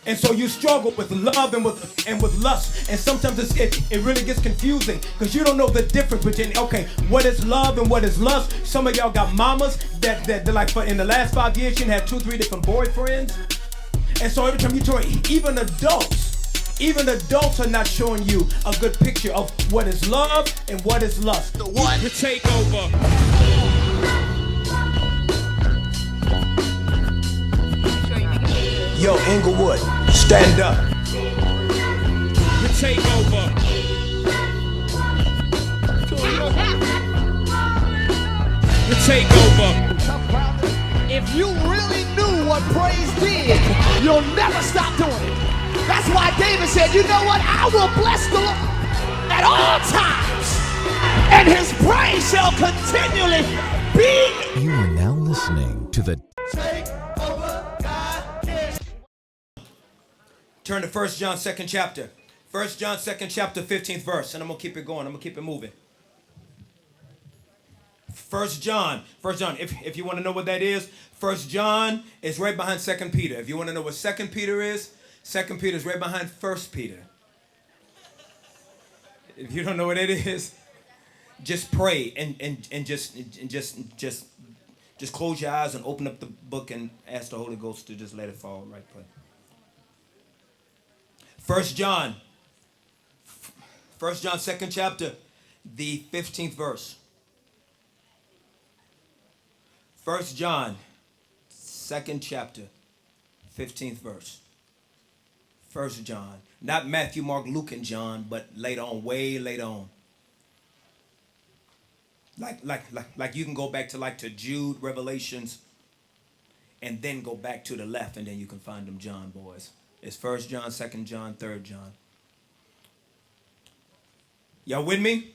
And so you struggle with love and with lust. And sometimes it really gets confusing because you don't know the difference between, okay, what is love and what is lust. Some of y'all got mamas that like for in the last 5 years, she had 2-3 different boyfriends. And so every time you talk, even adults are not showing you a good picture of what is love and what is lust. The takeover. Yo, Inglewood, stand up. The takeover. The takeover. If you really knew what praise did, you'll never stop doing it. That's why David said, you know what? I will bless the Lord at all times, and his praise shall continually be. You are now listening to the Takeover God. Turn to 1 John 2nd chapter. 1 John 2nd chapter, 15th verse. And I'm going to keep it going. I'm going to keep it moving. 1 John, if you want to know what that is, 1 John is right behind 2 Peter. If you want to know what 2 Peter is, 2 Peter is right behind 1 Peter. If you don't know what it is, just pray and just close your eyes and open up the book and ask the Holy Ghost to just let it fall right place. 1 John 2nd chapter, the 15th verse. 1 John 2nd chapter, 15th verse. 1 John. Not Matthew, Mark, Luke, and John, but later on, way later on. Like you can go back to Jude, Revelations, and then go back to the left, and then you can find them John boys. It's 1 John, 2 John, 3 John. Y'all with me?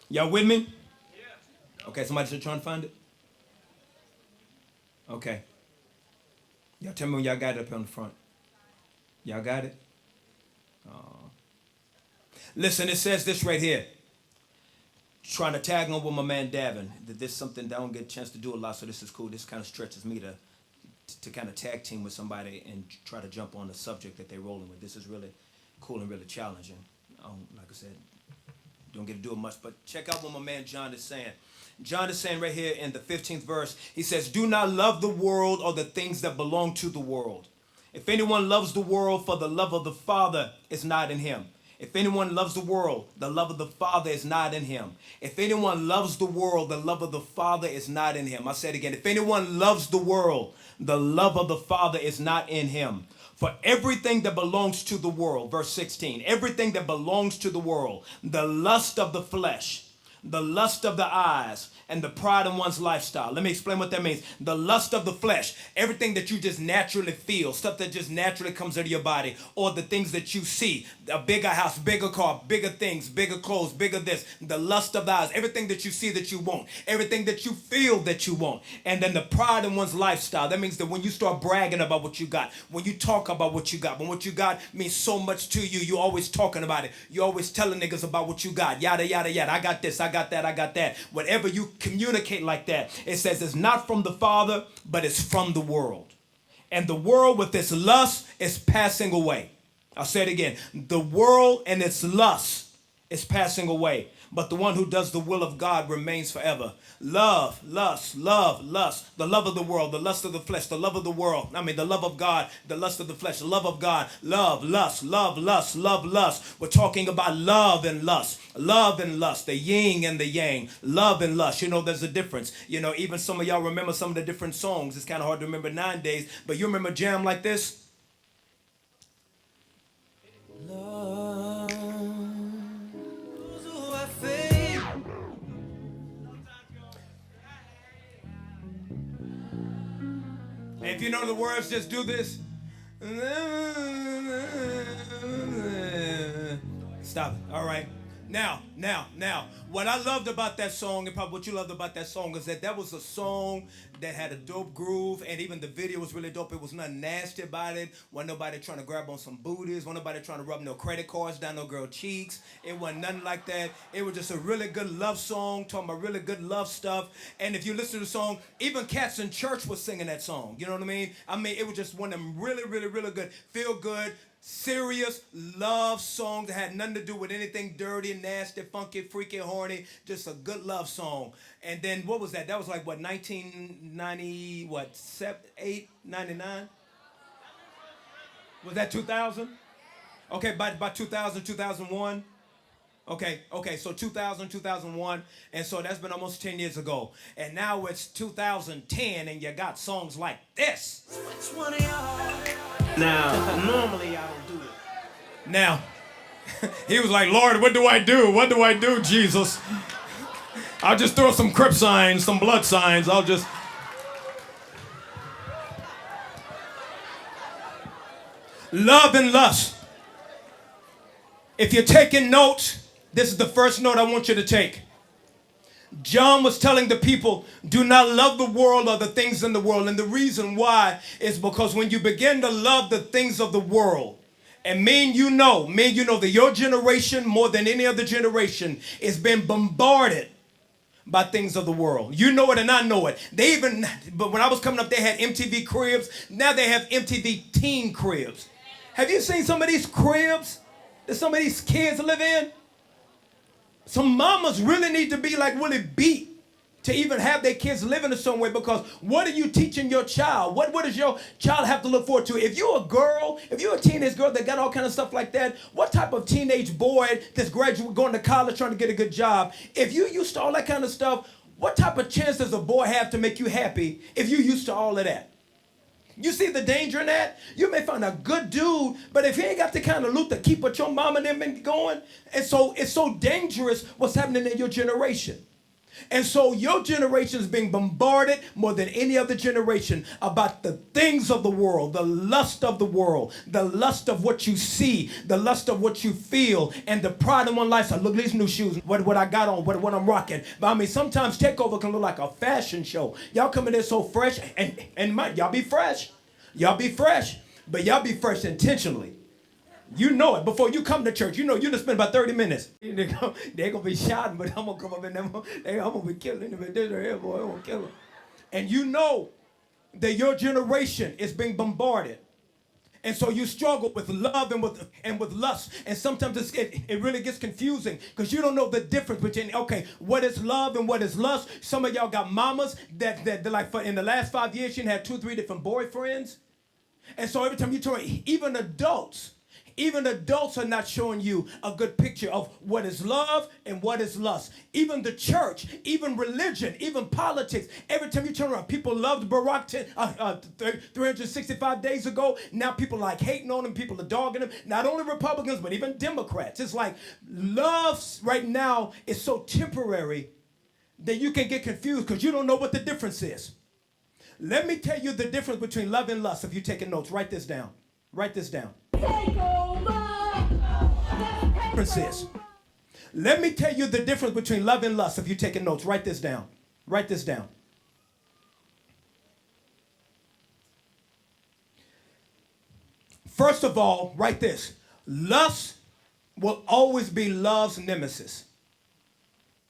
Y'all with me? Okay, somebody still trying to find it? Okay. Y'all tell me when y'all got it up on the front. Y'all got it? Oh. Listen, it says this right here. Trying to tag on with my man Davin. This is something that I don't get a chance to do a lot, so this is cool. This kind of stretches me to kind of tag team with somebody and try to jump on the subject that they're rolling with. This is really cool and really challenging. Like I said, don't get to do it much, but check out what my man John is saying. John is saying right here in the 15th verse, he says, do not love the world or the things that belong to the world. If anyone loves the world, for the love of the Father is not in him. If anyone loves the world, the love of the Father is not in him. If anyone loves the world, the love of the Father is not in him. I said again, if anyone loves the world, the love of the Father is not in him. For everything that belongs to the world, verse 16, everything that belongs to the world, the lust of the flesh, the lust of the eyes, and the pride in one's lifestyle. Let me explain what that means. The lust of the flesh, everything that you just naturally feel, stuff that just naturally comes out of your body, or the things that you see, a bigger house, bigger car, bigger things, bigger clothes, bigger this, the lust of the eyes, everything that you see that you want, everything that you feel that you want, and then the pride in one's lifestyle. That means that when you start bragging about what you got, when you talk about what you got, when what you got means so much to you, you're always talking about it. You're always telling niggas about what you got, yada, yada, yada. I got this, I got that, I got that. Whatever you communicate like that, it says it's not from the Father, but it's from the world. And the world with its lust is passing away. I'll say it again. The world and its lust is passing away, but the one who does the will of God remains forever. Love, lust, the love of the world, the lust of the flesh, the love of the world. The love of God, the lust of the flesh, the love of God, love, lust. We're talking about love and lust, the yin and the yang, love and lust. You know, there's a difference. You know, even some of y'all remember some of the different songs. It's kind of hard to remember nowadays, but you remember jam like this? If you know the words, just do this. Stop it. All right. Now, what I loved about that song, and probably what you loved about that song, is that was a song that had a dope groove, and even the video was really dope. It was nothing nasty about it. Wasn't nobody trying to grab on some booties. Wasn't nobody trying to rub no credit cards down no girl cheeks. It wasn't nothing like that. It was just a really good love song, talking about really good love stuff. And if you listen to the song, even cats in church was singing that song. You know what I mean? It was just one of them really, really, really good, feel good, serious love song that had nothing to do with anything dirty, nasty, funky, freaky, horny. Just a good love song. And then what was that? That was like what, 1990, what, 8, 99? Was that 2000? Okay, by 2000, 2001. Okay, so 2000, 2001, and so that's been almost 10 years ago. And now it's 2010, and you got songs like this. Which one of y'all? Now, normally I don't do it. Now, he was like, Lord, what do I do? What do I do, Jesus? I'll just throw some Crip signs, some blood signs. I'll just... Love and lust. If you're taking notes, this is the first note I want you to take. John was telling the people, do not love the world or the things in the world. And the reason why is because when you begin to love the things of the world, and you know that your generation, more than any other generation, is being bombarded by things of the world. You know it and I know it. But when I was coming up, they had MTV cribs. Now they have MTV teen cribs. Have you seen some of these cribs that some of these kids live in? Some mamas really need to be like really beat to even have their kids living in some way, because what are you teaching your child? What does your child have to look forward to? If you're a girl, if you're a teenage girl that got all kind of stuff like that, what type of teenage boy that's going to college trying to get a good job, if you used to all that kind of stuff, what type of chance does a boy have to make you happy if you used to all of that? You see the danger in that? You may find a good dude, but if he ain't got the kind of loot to keep what your mama and them been going, and so it's so dangerous what's happening in your generation. And so your generation is being bombarded more than any other generation about the things of the world, the lust of the world, the lust of what you see, the lust of what you feel, and the pride in one lifestyle. Look at these new shoes, what I got on, what I'm rocking. But sometimes Takeover can look like a fashion show. Y'all come in there so fresh, and y'all be fresh. Y'all be fresh, but y'all be fresh intentionally. You know it. Before you come to church, you know you just spend about 30 minutes. They're going to be shouting, but I'm going to come up in them. I'm going to be killing them. This right here, boy, I'm going to kill them. And you know that your generation is being bombarded. And so you struggle with love and with lust. And sometimes it really gets confusing because you don't know the difference between, okay, what is love and what is lust. Some of y'all got mamas that like in the last 5 years, she had 2, 3 different boyfriends. And so every time you turn, even adults are not showing you a good picture of what is love and what is lust. Even the church, even religion, even politics. Every time you turn around, people loved Barack 365 days ago. Now people like hating on him. People are dogging him. Not only Republicans, but even Democrats. It's like love right now is so temporary that you can get confused because you don't know what the difference is. Let me tell you the difference between love and lust. If you're taking notes, write this down. Write this down. Differences. Let me tell you the difference between love and lust. If you're taking notes, write this down. Write this down. First of all, write this. Lust will always be love's nemesis.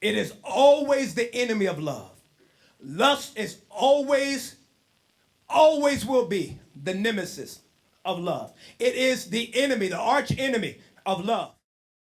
It is always the enemy of love. Lust is always will be the nemesis of love. It is the enemy, the arch enemy of love.